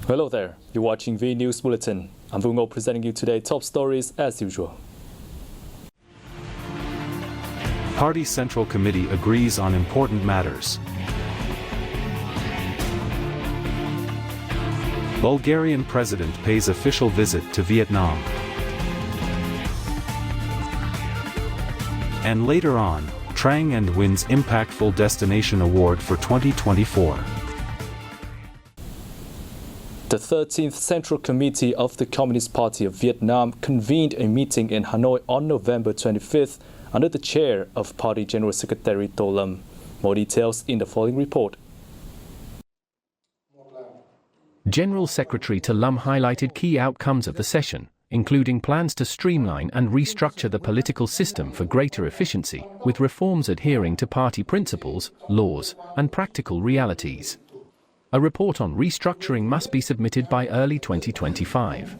Hello there, you're watching VNEWS Bulletin. I'm Vungo presenting you today top stories as usual. Party Central Committee agrees on important matters. Bulgarian president pays official visit to Vietnam. And later on, Trang Anh wins Impactful Destination Award for 2024. The 13th Central Committee of the Communist Party of Vietnam convened a meeting in Hanoi on November 25th under the chair of Party General Secretary To Lâm. More details in the following report. General Secretary To Lâm highlighted key outcomes of the session, including plans to streamline and restructure the political system for greater efficiency, with reforms adhering to party principles, laws, and practical realities. A report on restructuring must be submitted by early 2025.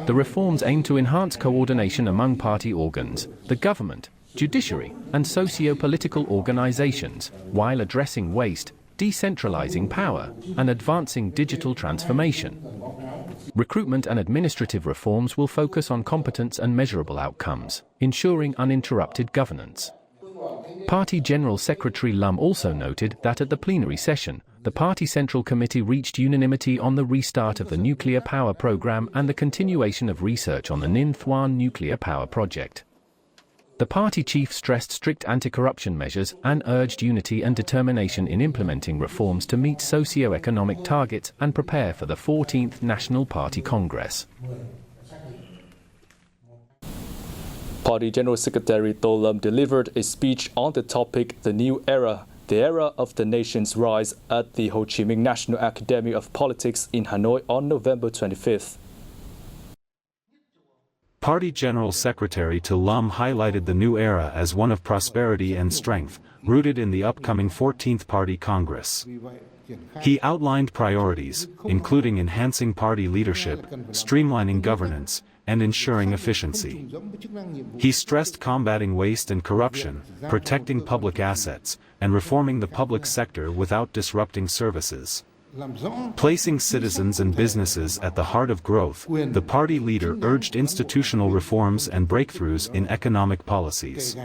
The reforms aim to enhance coordination among party organs, the government, judiciary, and socio-political organizations, while addressing waste, decentralizing power, and advancing digital transformation. Recruitment and administrative reforms will focus on competence and measurable outcomes, ensuring uninterrupted governance. Party General Secretary Lâm also noted that at the plenary session, the Party Central Committee reached unanimity on the restart of the nuclear power program and the continuation of research on the Ninh Thuan nuclear power project. The party chief stressed strict anti-corruption measures and urged unity and determination in implementing reforms to meet socio-economic targets and prepare for the 14th National Party Congress. Party General Secretary To Lâm delivered a speech on the topic The New Era, the era of the nation's rise at the Ho Chi Minh National Academy of Politics in Hanoi on November 25th. Party General Secretary To Lâm highlighted the new era as one of prosperity and strength, rooted in the upcoming 14th Party Congress. He outlined priorities, including enhancing party leadership, streamlining governance, and ensuring efficiency. He stressed combating waste and corruption, protecting public assets, and reforming the public sector without disrupting services. Placing citizens and businesses at the heart of growth, the party leader urged institutional reforms and breakthroughs in economic policies.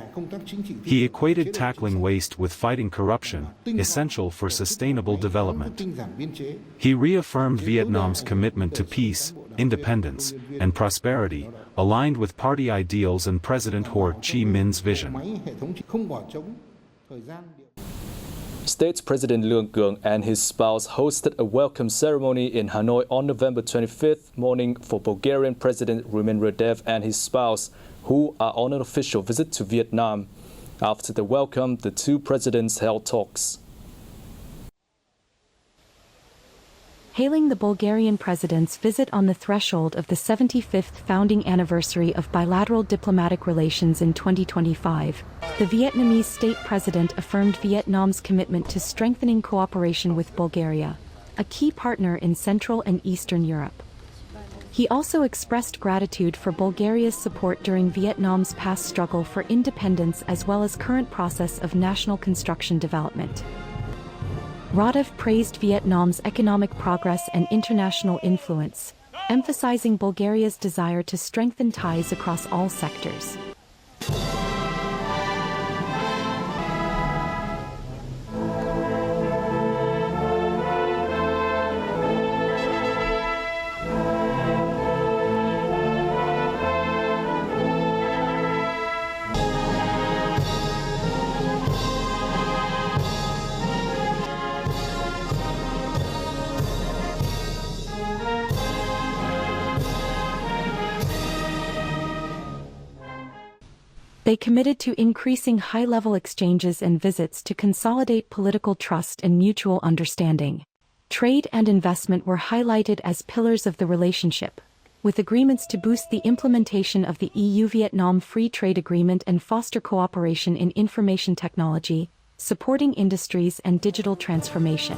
He equated tackling waste with fighting corruption, essential for sustainable development. He reaffirmed Vietnam's commitment to peace, independence, and prosperity, aligned with party ideals and President Ho Chi Minh's vision. State President Lương Cường and his spouse hosted a welcome ceremony in Hanoi on November 25th morning for Bulgarian President Rumen Radev and his spouse, who are on an official visit to Vietnam. After the welcome, the two presidents held talks. Hailing the Bulgarian president's visit on the threshold of the 75th founding anniversary of bilateral diplomatic relations in 2025, the Vietnamese state president affirmed Vietnam's commitment to strengthening cooperation with Bulgaria, a key partner in Central and Eastern Europe. He also expressed gratitude for Bulgaria's support during Vietnam's past struggle for independence as well as current process of national construction development. Radev praised Vietnam's economic progress and international influence, emphasizing Bulgaria's desire to strengthen ties across all sectors. They committed to increasing high-level exchanges and visits to consolidate political trust and mutual understanding. Trade and investment were highlighted as pillars of the relationship, with agreements to boost the implementation of the EU-Vietnam Free Trade Agreement and foster cooperation in information technology, supporting industries and digital transformation.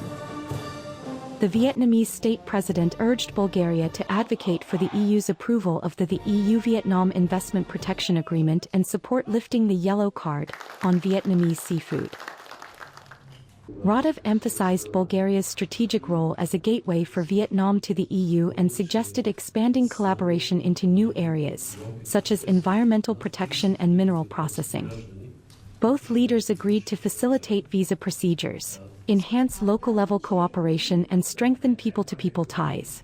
The Vietnamese state president urged Bulgaria to advocate for the EU's approval of the EU-Vietnam Investment Protection Agreement and support lifting the yellow card on Vietnamese seafood. Radev emphasized Bulgaria's strategic role as a gateway for Vietnam to the EU and suggested expanding collaboration into new areas, such as environmental protection and mineral processing. Both leaders agreed to facilitate visa procedures, enhance local-level cooperation, and strengthen people-to-people ties.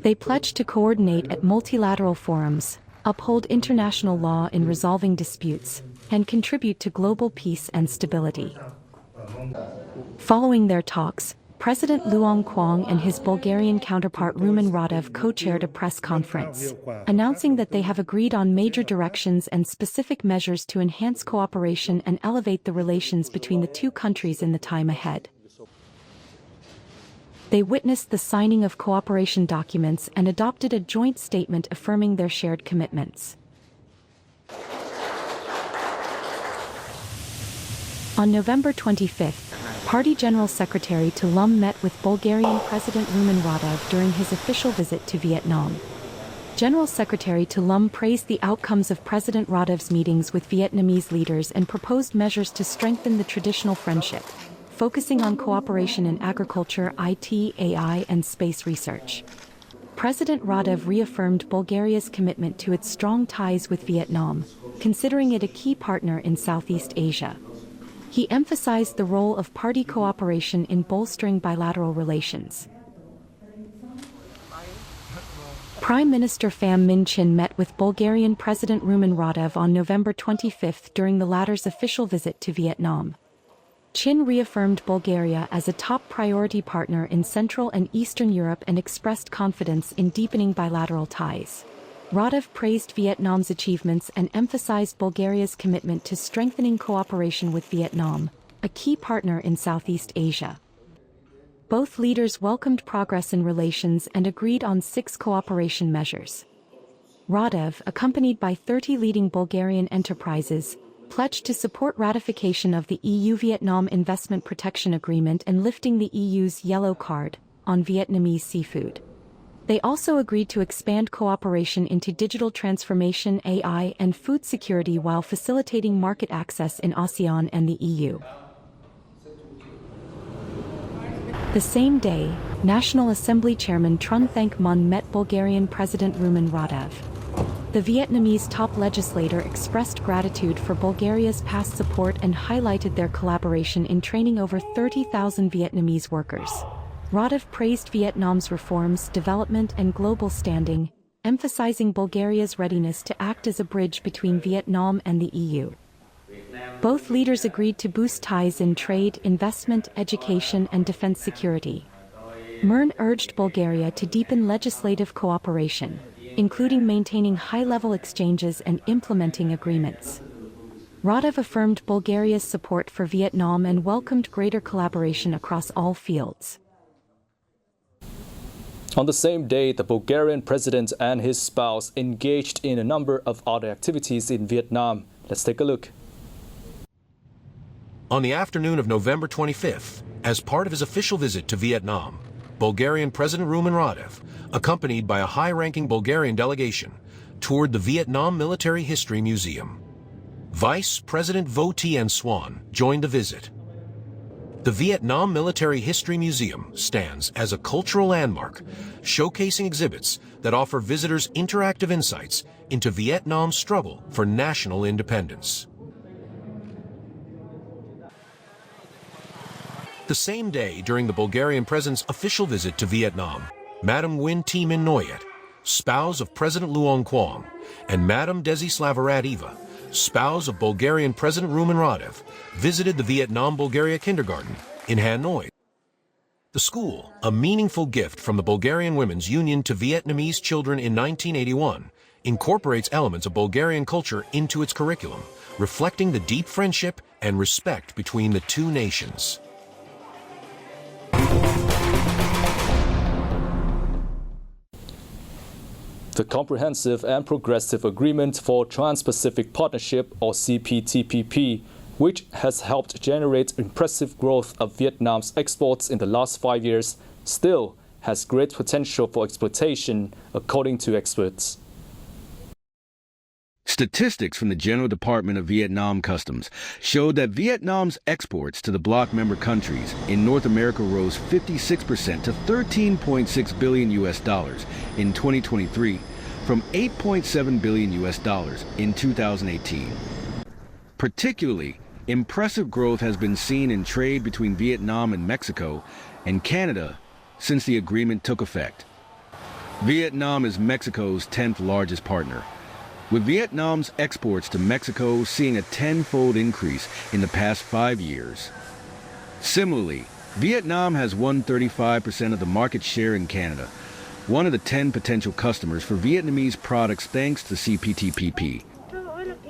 They pledged to coordinate at multilateral forums, uphold international law in resolving disputes, and contribute to global peace and stability. Following their talks, President Luong Quang and his Bulgarian counterpart Rumen Radev co-chaired a press conference, announcing that they have agreed on major directions and specific measures to enhance cooperation and elevate the relations between the two countries in the time ahead. They witnessed the signing of cooperation documents and adopted a joint statement affirming their shared commitments. On November 25th, Party General Secretary To Lum met with Bulgarian President Rumen Radev during his official visit to Vietnam. General Secretary To Lum praised the outcomes of President Radev's meetings with Vietnamese leaders and proposed measures to strengthen the traditional friendship, focusing on cooperation in agriculture, IT, AI, and space research. President Radev reaffirmed Bulgaria's commitment to its strong ties with Vietnam, considering it a key partner in Southeast Asia. He emphasized the role of party cooperation in bolstering bilateral relations. Prime Minister Pham Minh Chinh met with Bulgarian President Rumen Radev on November 25 during the latter's official visit to Vietnam. Chin reaffirmed Bulgaria as a top priority partner in Central and Eastern Europe and expressed confidence in deepening bilateral ties. Radev praised Vietnam's achievements and emphasized Bulgaria's commitment to strengthening cooperation with Vietnam, a key partner in Southeast Asia. Both leaders welcomed progress in relations and agreed on 6 cooperation measures. Radev, accompanied by 30 leading Bulgarian enterprises, pledged to support ratification of the EU-Vietnam Investment Protection Agreement and lifting the EU's yellow card on Vietnamese seafood. They also agreed to expand cooperation into digital transformation, AI, and food security while facilitating market access in ASEAN and the EU. The same day, National Assembly Chairman Tran Thank Mun met Bulgarian President Rumen Radev. The Vietnamese top legislator expressed gratitude for Bulgaria's past support and highlighted their collaboration in training over 30,000 Vietnamese workers. Radev praised Vietnam's reforms, development, and global standing, emphasizing Bulgaria's readiness to act as a bridge between Vietnam and the EU. Both leaders agreed to boost ties in trade, investment, education, and defense security. Mern urged Bulgaria to deepen legislative cooperation, including maintaining high-level exchanges and implementing agreements. Radev affirmed Bulgaria's support for Vietnam and welcomed greater collaboration across all fields. On the same day, the Bulgarian president and his spouse engaged in a number of other activities in Vietnam. Let's take a look. On the afternoon of November 25th, as part of his official visit to Vietnam, Bulgarian President Rumen Radev, accompanied by a high-ranking Bulgarian delegation, toured the Vietnam Military History Museum. Vice President Vo Tien Xuan joined the visit. The Vietnam Military History Museum stands as a cultural landmark, showcasing exhibits that offer visitors interactive insights into Vietnam's struggle for national independence. The same day, during the Bulgarian president's official visit to Vietnam, Madame Nguyen Thi Minh Noyet, spouse of President Luong Quang, and Madame Desislava Radiva, spouse of Bulgarian President Rumen Radev, visited the Vietnam-Bulgaria kindergarten in Hanoi. The school, a meaningful gift from the Bulgarian Women's Union to Vietnamese children in 1981, incorporates elements of Bulgarian culture into its curriculum, reflecting the deep friendship and respect between the two nations. The Comprehensive and Progressive Agreement for Trans-Pacific Partnership, or CPTPP, which has helped generate impressive growth of Vietnam's exports in the last 5 years, still has great potential for exploitation, according to experts. Statistics from the General Department of Vietnam Customs showed that Vietnam's exports to the bloc member countries in North America rose 56% to $13.6 billion in 2023 from $8.7 billion in 2018. Particularly, impressive growth has been seen in trade between Vietnam and Mexico and Canada since the agreement took effect. Vietnam is Mexico's 10th largest partner, with Vietnam's exports to Mexico seeing a 10-fold increase in the past 5 years. Similarly, Vietnam has won 35% of the market share in Canada, one of the 10 potential customers for Vietnamese products thanks to CPTPP.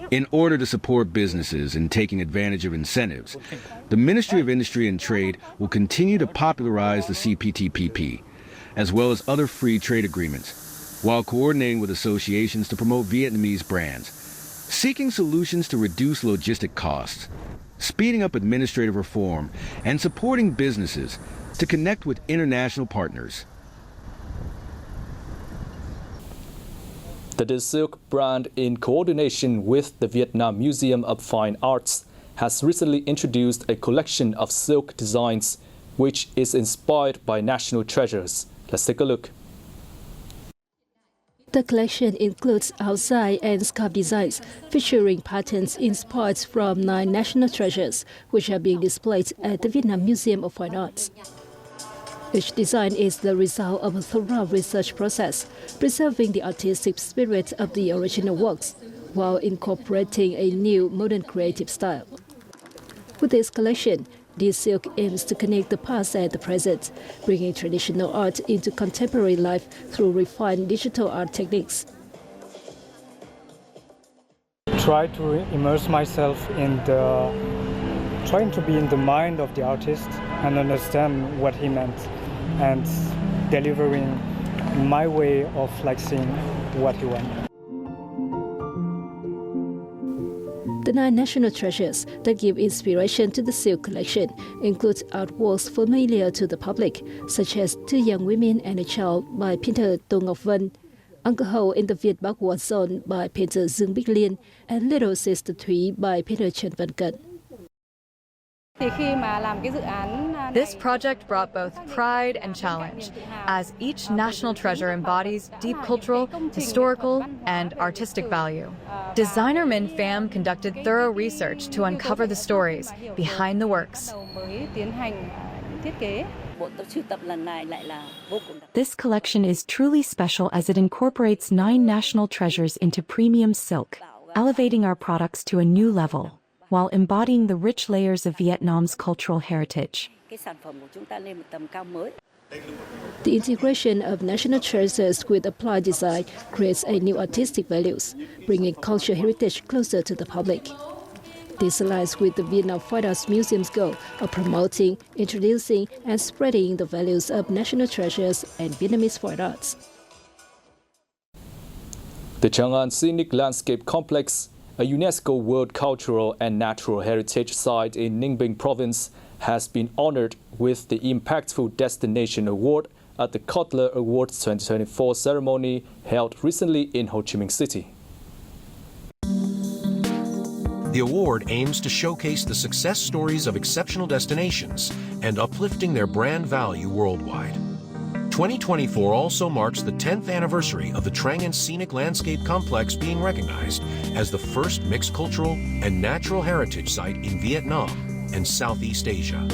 In order to support businesses in taking advantage of incentives, the Ministry of Industry and Trade will continue to popularize the CPTPP, as well as other free trade agreements, while coordinating with associations to promote Vietnamese brands, seeking solutions to reduce logistic costs, speeding up administrative reform, and supporting businesses to connect with international partners. The De Silk brand, in coordination with the Vietnam Museum of Fine Arts, has recently introduced a collection of silk designs, which is inspired by national treasures. Let's take a look. The collection includes outside and scarf designs featuring patterns inspired from 9 national treasures, which are being displayed at the Vietnam Museum of Fine Arts. Each design is the result of a thorough research process, preserving the artistic spirit of the original works, while incorporating a new modern creative style. With this collection, De Silk aims to connect the past and the present, bringing traditional art into contemporary life through refined digital art techniques. Try to immerse myself in trying to be in the mind of the artist and understand what he meant, and delivering my way of seeing what he wanted. The 9 national treasures that give inspiration to the silk collection include artworks familiar to the public, such as 2 Young Women and a Child by painter Tô Ngọc Vân, Uncle Ho in the Viet Bắc War Zone by painter Dương Bích Liên, and Little Sister Thúy by painter Trần Văn Cận. This project brought both pride and challenge, as each national treasure embodies deep cultural, historical, and artistic value. Designer Minh Pham conducted thorough research to uncover the stories behind the works. This collection is truly special as it incorporates 9 national treasures into premium silk, elevating our products to a new level, while embodying the rich layers of Vietnam's cultural heritage. The integration of national treasures with applied design creates a new artistic values, bringing cultural heritage closer to the public. This aligns with the Vietnam Fine Arts Museum's goal of promoting, introducing, and spreading the values of national treasures and Vietnamese fine arts. The Chang'an Scenic Landscape Complex, a UNESCO World Cultural and Natural Heritage Site in Ninh Bình Province, has been honored with the Impactful Destination Award at the Kotler Awards 2024 ceremony held recently in Ho Chi Minh City. The award aims to showcase the success stories of exceptional destinations and uplifting their brand value worldwide. 2024 also marks the 10th anniversary of the Trang An Scenic Landscape Complex being recognized as the first mixed cultural and natural heritage site in Vietnam and Southeast Asia.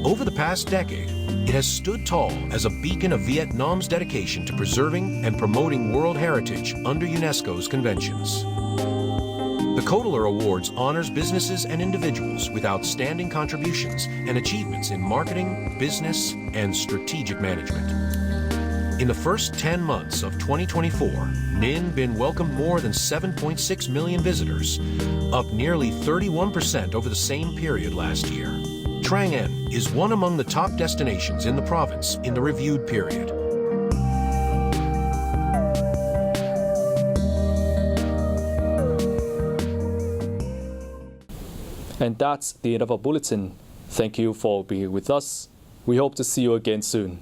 Over the past decade, it has stood tall as a beacon of Vietnam's dedication to preserving and promoting world heritage under UNESCO's conventions. The Kotler Awards honors businesses and individuals with outstanding contributions and achievements in marketing, business, and strategic management. In the first 10 months of 2024, Ninh Binh welcomed more than 7.6 million visitors, up nearly 31% over the same period last year. Trang An is one among the top destinations in the province in the reviewed period. And that's the end of our bulletin. Thank you for being with us. We hope to see you again soon.